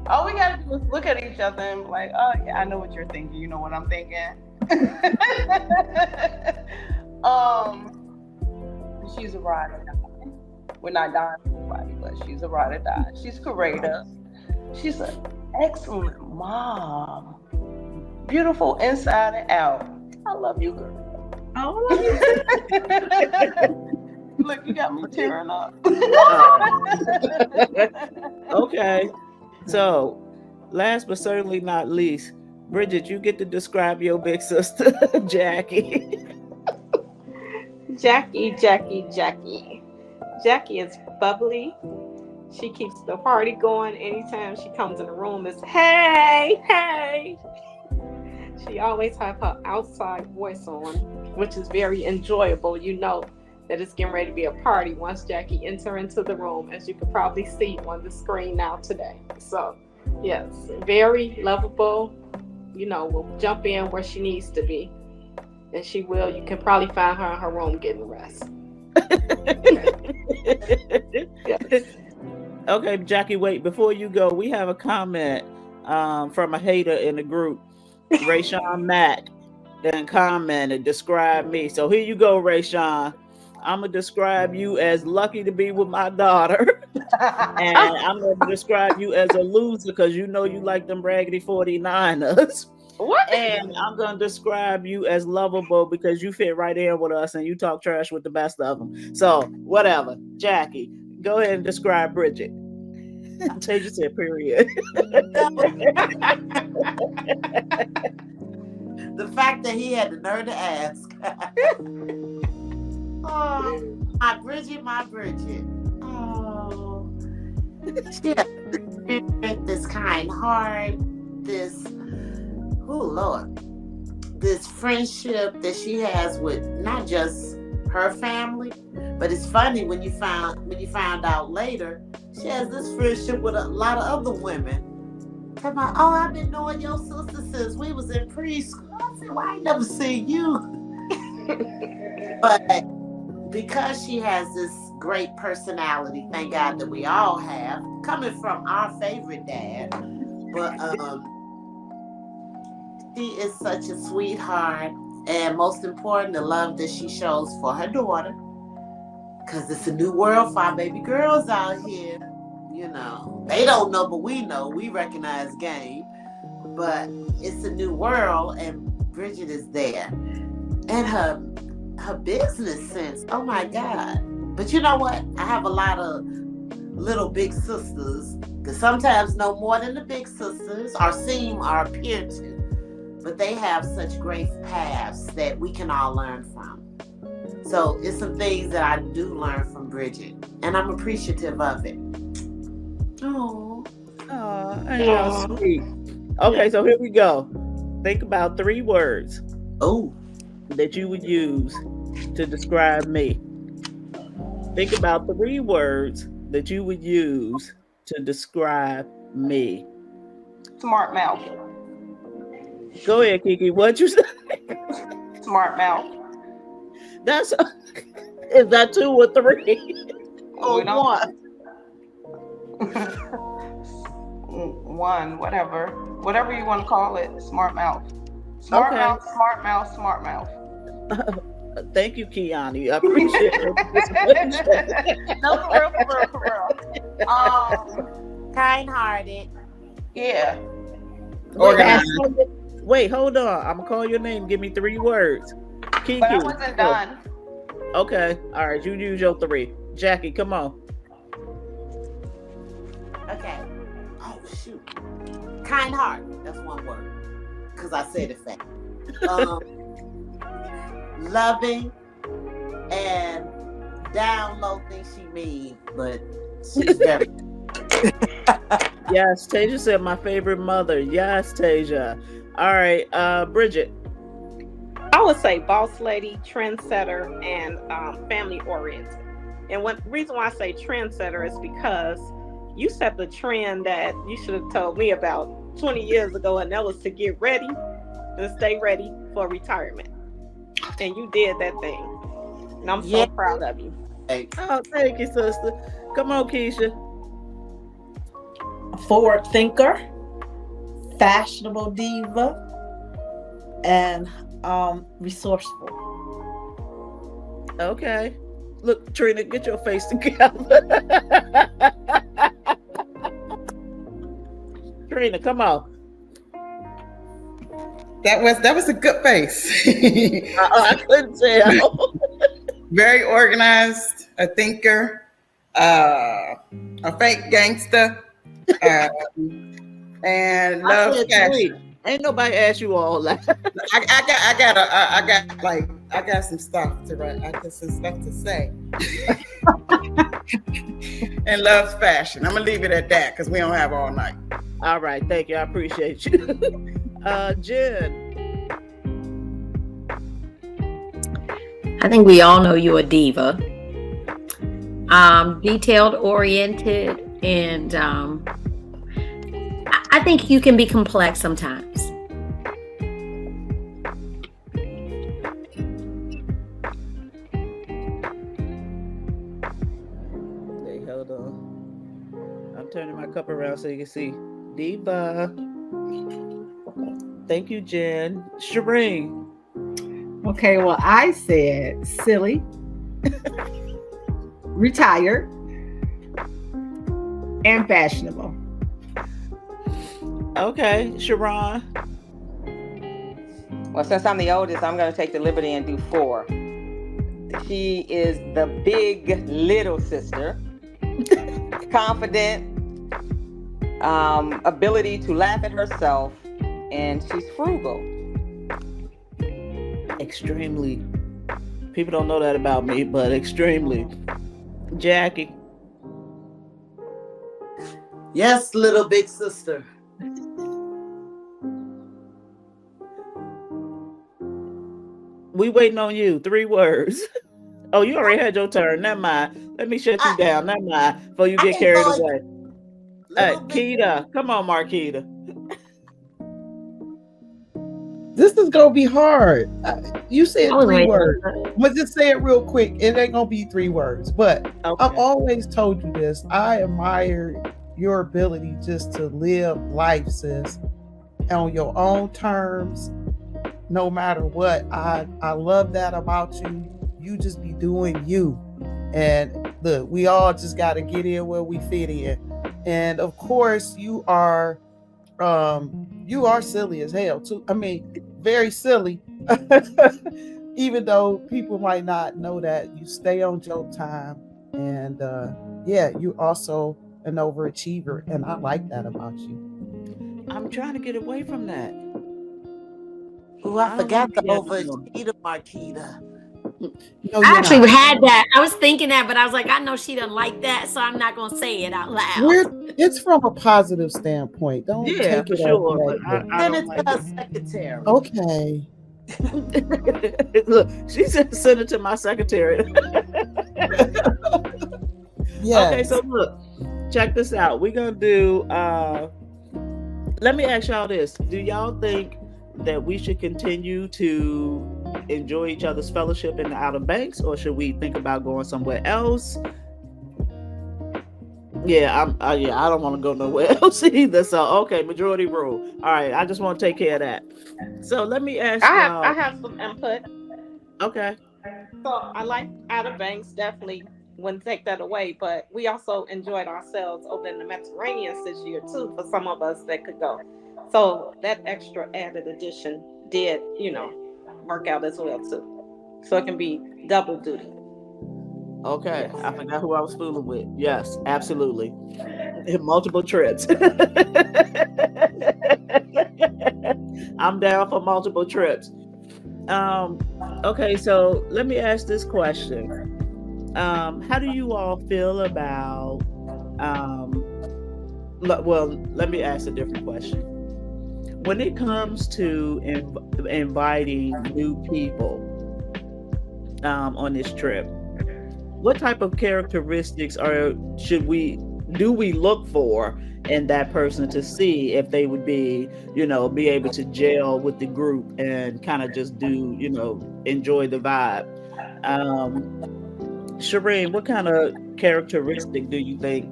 All we gotta do is look at each other and be like, oh yeah, I know what you're thinking. You know what I'm thinking. She's a ride or die. We're not dying for nobody, but she's a ride or die. She's courageous. She's an excellent mom. Beautiful inside and out. I love you, girl. Oh, I love you. Look, you got me tearing up. Okay. So, last but certainly not least, Bridget, you get to describe your big sister, Jackie. Jackie is bubbly. She keeps the party going. Anytime she comes in the room, it's hey. She always have her outside voice on, which is very enjoyable. You know that it's getting ready to be a party once Jackie enter into the room, as you can probably see on the screen now today. So, yes, very lovable. You know, will jump in where she needs to be. And she will. You can probably find her in her room getting rest. Yes. Okay, Jackie, wait, before you go, we have a comment from a hater in the group. Rayshawn Mack then commented, describe me. So here you go, Rayshawn. I'm going to describe you as lucky to be with my daughter. And I'm going to describe you as a loser because you know you like them raggedy 49ers. What? And I'm going to describe you as lovable because you fit right in with us and you talk trash with the best of them. So, whatever. Jackie, go ahead and describe Bridget. Tasia said, period. The fact that he had the nerve to ask. Oh, my Bridget. Oh, she has this kind heart, this, oh Lord, this friendship that she has with not just her family, but it's funny when you found out later, she has this friendship with a lot of other women. Talking about, oh, I've been knowing your sister since we was in preschool. I said, well, I ain't never seen you. But because she has this great personality, thank God that we all have, coming from our favorite dad, but she is such a sweetheart, and most important, the love that she shows for her daughter, because it's a new world for our baby girls out here. You know, they don't know, but we know. We recognize game, but it's a new world, and Bridget is there, and her business sense. Oh my God! But you know what? I have a lot of little big sisters that sometimes know more than the big sisters, or seem or appear to, but they have such great paths that we can all learn from. So it's some things that I do learn from Bridget, and I'm appreciative of it. Oh, how sweet. Okay, so here we go. Think about 3 words. Oh, that you would use to describe me. Think about 3 words that you would use to describe me. Smart mouth. Go ahead, Kiki. What'd you say? Smart mouth. Is that 2 or 3? Or 1? 1, whatever you want to call it. Smart mouth. Smart mouth. Thank you, Kiani. I appreciate it. No, for real. Kind-hearted. Yeah. Wait, hold on. I'm gonna call your name. Give me 3 words. Kiki. But I wasn't done. Okay. All right. You use your 3. Jackie, come on. Okay. Oh shoot. Kind-hearted. That's 1 word. Because I said it fast. Loving and down low things she mean, but she's very. Yes, Tasia said my favorite mother. Yes, Tasia. All right, Bridget. I would say boss lady, trendsetter, and family oriented. And one reason why I say trendsetter is because you set the trend that you should have told me about 20 years ago, and that was to get ready and stay ready for retirement. And you did that thing. And I'm so proud of you. Hey, Oh, thank you, sister. Come on, Keisha. Forward thinker, fashionable diva, and resourceful. Okay. Look, Trina, get your face together. Trina, come on. That was a good face. I couldn't tell. Very organized, a thinker, a fake gangster, and I love said fashion. three. Ain't nobody asked you all that. I got some stuff to write. I got some stuff to say. And loves fashion. I'm gonna leave it at that because we don't have all night. All right, thank you. I appreciate you. Jen. I think we all know you're a diva. Detailed oriented, and I think you can be complex sometimes. Hey, hold on. I'm turning my cup around so you can see. Diva. Thank you, Jen. Shireen. Okay, well, I said silly, retired, and fashionable. Okay, Sharon. Well, since I'm the oldest, I'm going to take the liberty and do 4. She is the big little sister, confident, ability to laugh at herself, and she's frugal. Extremely. People don't know that about me, but extremely. Jackie. yes, little big sister. We waiting on you. 3 words. Oh, you already had your turn. Never mind. Let me shut you down. Never mind. Before you get carried away. Hey, Keita. Come on, Marquita. This is gonna be hard. You said I was 3 waiting. words. I'm gonna just say it real quick. It ain't gonna be 3 words, but Okay. I've always told you this. I admire your ability just to live life, sis, on your own terms, no matter what. I love that about you. You just be doing you. And look, we all just got to get in where we fit in. And of course, you are silly as hell too. I mean, very silly. Even though people might not know that, you stay on joke time. And you're also an overachiever, and I like that about you. I'm trying to get away from that. Ooh, I don't forgot wanna the be that dumb. overachiever, Marquita. No, I you're actually not. had that. I was thinking that, but I was like, I know she doesn't like that, so I'm not gonna say it out loud. It's from a positive standpoint. Don't Yeah, take for it sure. as But negative. I Send don't it like to her secretary. Okay. it. Look, she said send it to my secretary. Yes. Okay, so look, check this out. We're gonna do let me ask y'all this. Do y'all think that we should continue to enjoy each other's fellowship in the Outer Banks, or should we think about going somewhere else? Yeah, I don't want to go nowhere else either. So okay, majority rule. All right, I just want to take care of that. So let me ask y'all. I have some input. Okay. So I like Outer Banks, definitely wouldn't take that away, but we also enjoyed ourselves over in the Mediterranean this year too, for some of us that could go. So that extra added addition did, work out as well too. So it can be double duty. Okay, Yes. I forgot who I was fooling with. Yes, absolutely. Multiple trips. I'm down for multiple trips. Okay, so let me ask this question. How do you all feel about let me ask a different question. When it comes to inviting new people on this trip, what type of characteristics do we look for in that person to see if they would be able to gel with the group and kind of just do enjoy the vibe? Shireen, what kind of characteristic do you think,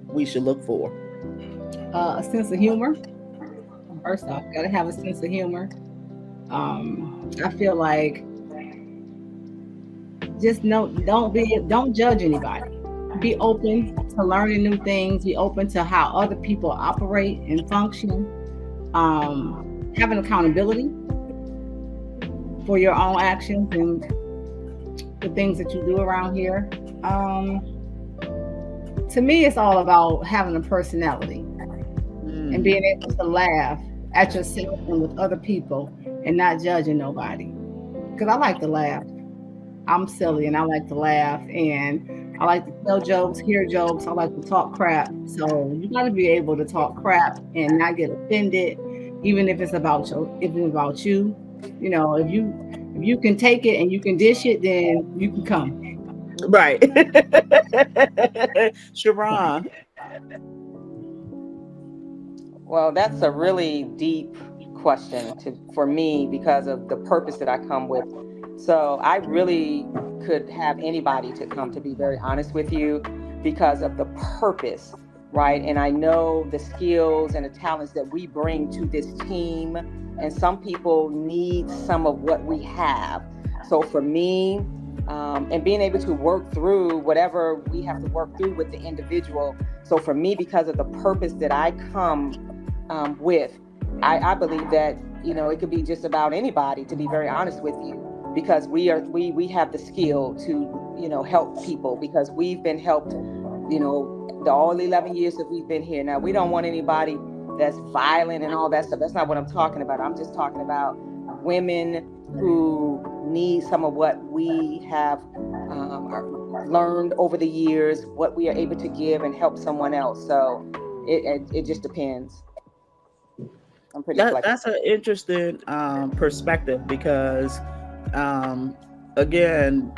we should look for? A sense of humor. First off, gotta have a sense of humor. I feel like just don't judge anybody. Be open to learning new things. Be open to how other people operate and function. Having accountability for your own actions and the things that you do around here. To me, it's all about having a personality and being able to laugh at yourself and with other people and not judging nobody. Because I like to laugh. I'm silly and I like to laugh, and I like to tell jokes, hear jokes. I like to talk crap. So you got to be able to talk crap and not get offended, even if it's about you. If you can take it and you can dish it, then you can come. Right. Sharon. Well, that's a really deep question for me because of the purpose that I come with. So I really could have anybody to come, to be very honest with you, because of the purpose, right? And I know the skills and the talents that we bring to this team, and some people need some of what we have. So for me, and being able to work through whatever we have to work through with the individual. So for me, because of the purpose that I come with, I believe that, it could be just about anybody, to be very honest with you, because we have the skill to, help people, because we've been helped, all 11 years that we've been here. Now, we don't want anybody that's violent and all that stuff. That's not what I'm talking about. I'm just talking about women who need some of what we have learned over the years, what we are able to give and help someone else. So it just depends. I'm pretty flexible. That's an interesting perspective, because again,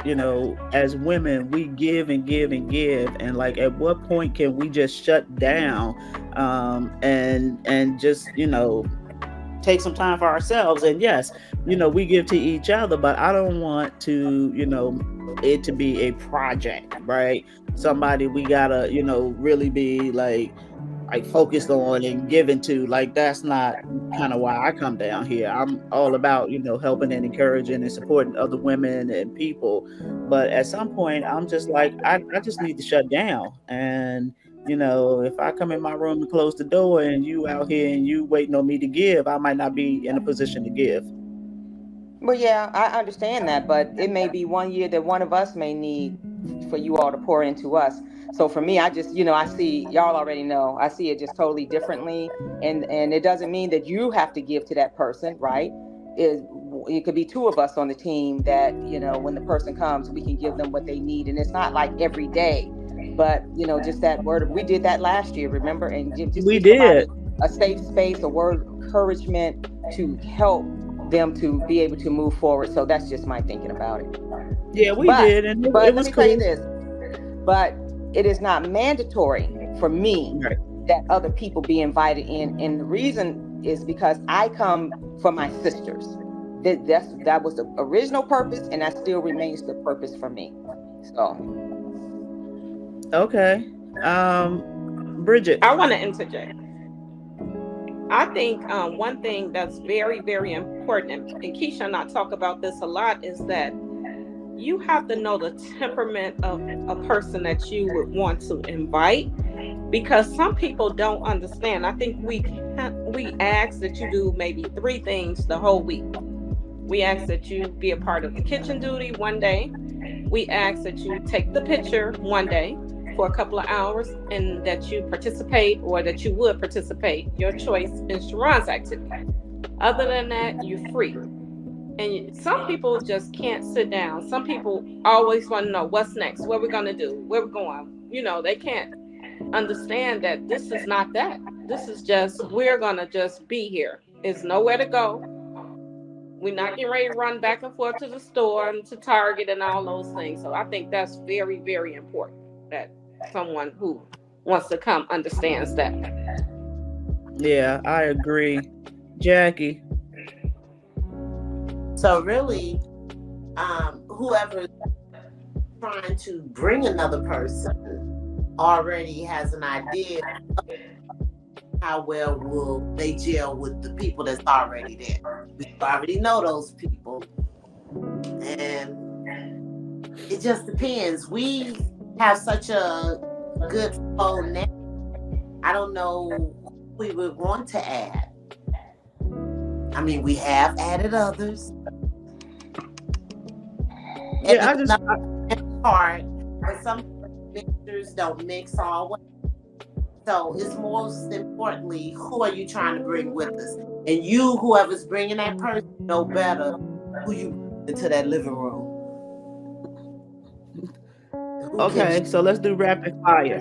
as women, we give and give and give, and like, at what point can we just shut down and just take some time for ourselves? And yes, we give to each other, but I don't want to it to be a project, right? Somebody we gotta really be like focused on and given to. Like, that's not kind of why I come down here. I'm all about helping and encouraging and supporting other women and people, but at some point I'm just like, I just need to shut down. And if I come in my room and close the door and you out here and you waiting on me to give, I might not be in a position to give. Well, yeah, I understand that, but it may be one year that one of us may need for you all to pour into us. So for me, I just, I see, y'all already know, I see it just totally differently. And it doesn't mean that you have to give to that person, right? It could be two of us on the team that, when the person comes, we can give them what they need. And it's not like every day, but, just that word. We did that last year, remember? And just we did a safe space, a word of encouragement to help them to be able to move forward. So that's just my thinking about it. Yeah, we did. And but it was let me cool. tell you this, but it is not mandatory for me that other people be invited in. And the reason is because I come from my sisters. That was the original purpose, and that still remains the purpose for me. So. Okay. Bridget. I want to interject. I think one thing that's very, very important, and Keisha and I talk about this a lot, is that you have to know the temperament of a person that you would want to invite, because some people don't understand. I think we ask that you do maybe 3 things the whole week. We ask that you be a part of the kitchen duty one day. We ask that you take the picture one day for a couple of hours, and that you participate, or that you would participate, your choice, in Sharon's activity. Other than that, you're free. And some people just can't sit down. Some people always want to know what's next, what we're going to do, where we're going. They can't understand that this is not that. This is just, we're going to just be here. There's nowhere to go. We're not getting ready to run back and forth to the store and to Target and all those things. So I think that's very, very important that someone who wants to come understands that. Yeah, I agree. Jackie. So really, whoever trying to bring another person already has an idea of how well will they gel with the people that's already there. We already know those people. And it just depends. We have such a good flow now. I don't know who we would want to add. I mean, we have added others. Yeah, I just hard, but some mixers don't mix always. So it's most importantly, who are you trying to bring with us? And you, whoever's bringing that person, know better who you bring into that living room. okay. So let's do rapid fire.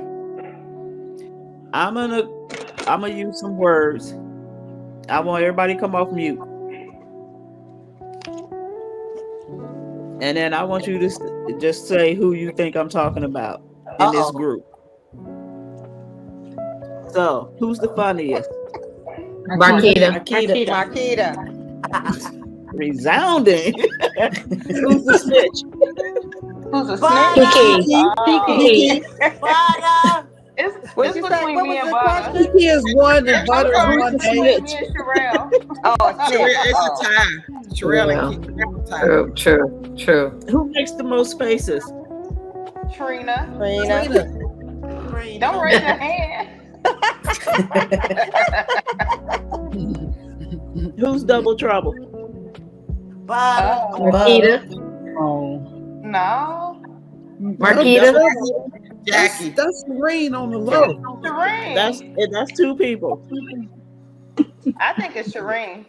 I'm gonna use some words. I want everybody to come off mute, and then I want you to just say who you think I'm talking about in this group. So, who's the funniest? Marquita. Marquita. Resounding. Who's the snitch? Who's a Butter. snitch? Kiki. Butter. It's What'd you say? between What me was and the Butter. question? Kiki is one and Butter I'm is sorry, one. it's between me and Sherelle. Oh, a snitch. It's Oh. a tie. Sherelle and Kiki have a tie. True. Who makes the most faces? Trina. Trina. Don't raise your hand. Who's double trouble? Butter. Marquita. Oh. No. Marquita. Jackie. That's Serene on the low. Shireen. That's two people. I think it's Shireen.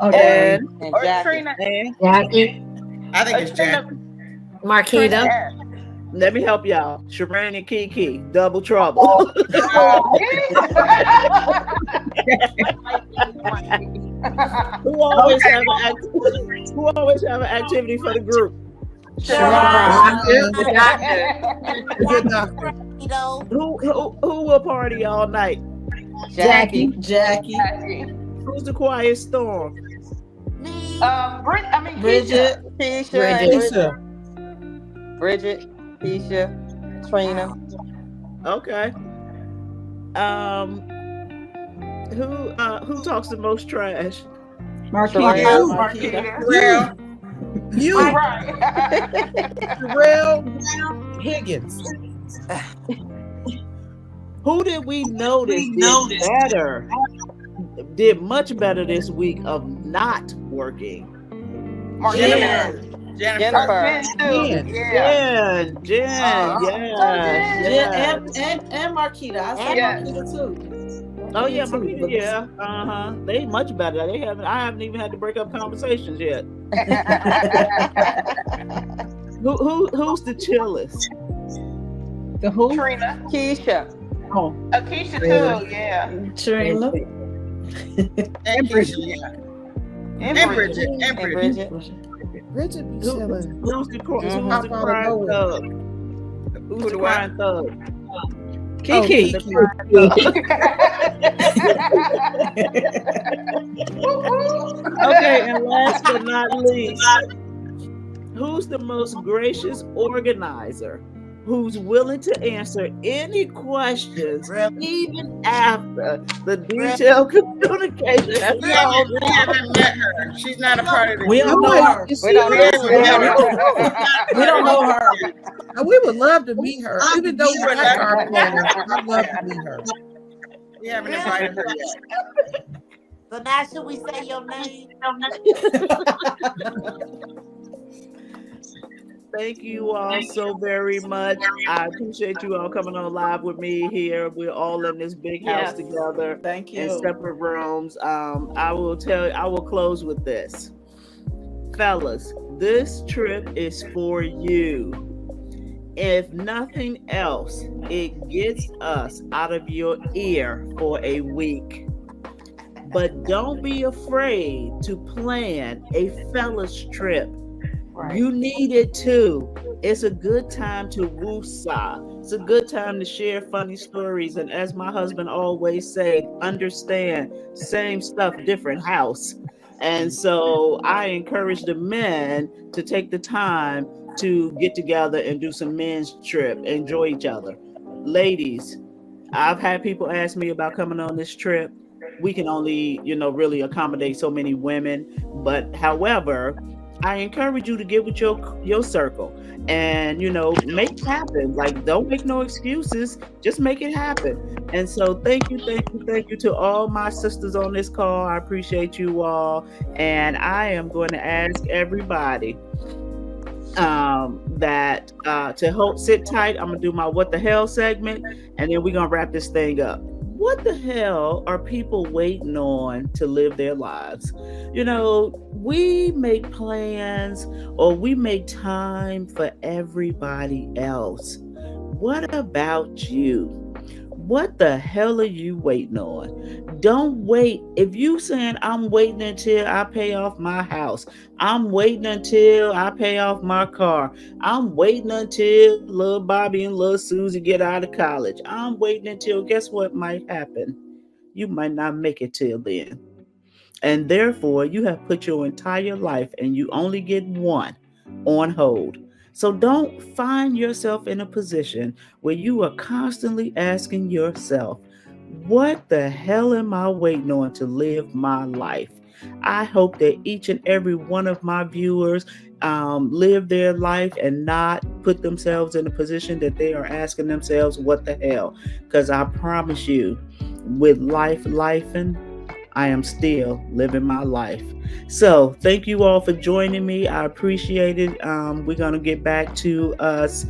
Okay. And And Or Jackie. Trina. Jackie. I think it's Jackie. Marquita. Trina. let me help y'all. Shireen and Kiki, double trouble. Oh, Who always have an activity? Who always have an activity for the group? Good doctor. Who will party all night? Jackie. Jackie. Who's the quiet storm? Bridget. Keisha. Lisa. Bridget. Keisha. Trina. Okay. Who talks the most trash? Marquita. Well, You. Right. Terrell Higgins. Who did we notice did much better this week of not working? Jennifer. Jennifer. Jen. Jen, And Marquita. I said Yes. Marquita too. Oh yeah, Marquita, yeah. They much better. I haven't even had to break up conversations yet. Who's the chillest? The who? Trina. Keisha. Oh, Keisha too, yeah. Trina. And Keisha, yeah. And Bridget. And Bridget. Bridget be chilling. Who's the crying nowhere. thug? Who's the crying thug? Kiki. Okay, and last but not least, who's the most gracious organizer? Who's willing to answer any questions, even after the detailed communication has We haven't met her. She's not a part of the We don't know her. We don't know. We don't know her. We would love to meet her, even though we're not our planner. I'd love to meet her. We haven't invited her yet. So now should we say your name? Thank you all so very much. I appreciate you all coming on live with me here. We're all in this big house together. Thank In you. separate rooms. I will close with this. Fellas, this trip is for you. If nothing else, it gets us out of your ear for a week. But don't be afraid to plan a fellas trip. You need it too. It's a good time to woosah. It's a good time to share funny stories. And as my husband always say, understand, same stuff, different house. And so I encourage the men to take the time to get together and do some men's trip, enjoy each other. Ladies, I've had people ask me about coming on this trip. We can only, really accommodate so many women. But however, I encourage you to get with your circle and, make it happen. Like, don't make no excuses. Just make it happen. And so thank you to all my sisters on this call. I appreciate you all. And I am going to ask everybody that to sit tight. I'm gonna do my what the hell segment, and then we're gonna wrap this thing up. What the hell are people waiting on to live their lives? We make plans or we make time for everybody else. What about you? What the hell are you waiting on? Don't wait. If you saying I'm waiting until I pay off my house, I'm waiting until I pay off my car, I'm waiting until little Bobby and little Susie get out of college, I'm waiting until, guess what might happen? You might not make it till then. And therefore, you have put your entire life, and you only get one, on hold. So don't find yourself in a position where you are constantly asking yourself, what the hell am I waiting on to live my life? I hope that each and every one of my viewers live their life and not put themselves in a position that they are asking themselves, what the hell? Because I promise you, with lifing, I am still living my life. So thank you all for joining me. I appreciate it. We're going to get back to us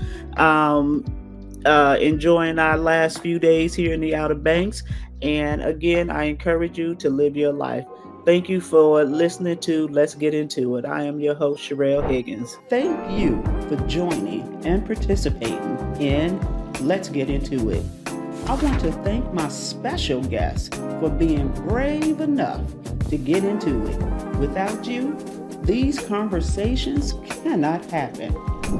enjoying our last few days here in the Outer Banks. And again, I encourage you to live your life. Thank you for listening to Let's Get Into It. I am your host, Sherelle Higgins. Thank you for joining and participating in Let's Get Into It. I want to thank my special guest for being brave enough to get into it. Without you, these conversations cannot happen.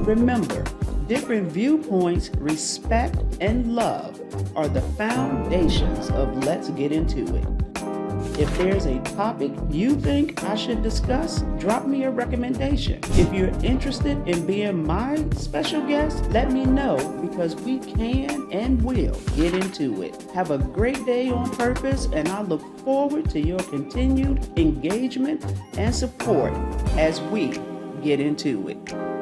Remember, different viewpoints, respect, and love are the foundations of Let's Get Into It. If there's a topic you think I should discuss, drop me a recommendation. If you're interested in being my special guest, let me know, because we can and will get into it. Have a great day on purpose, and I look forward to your continued engagement and support as we get into it.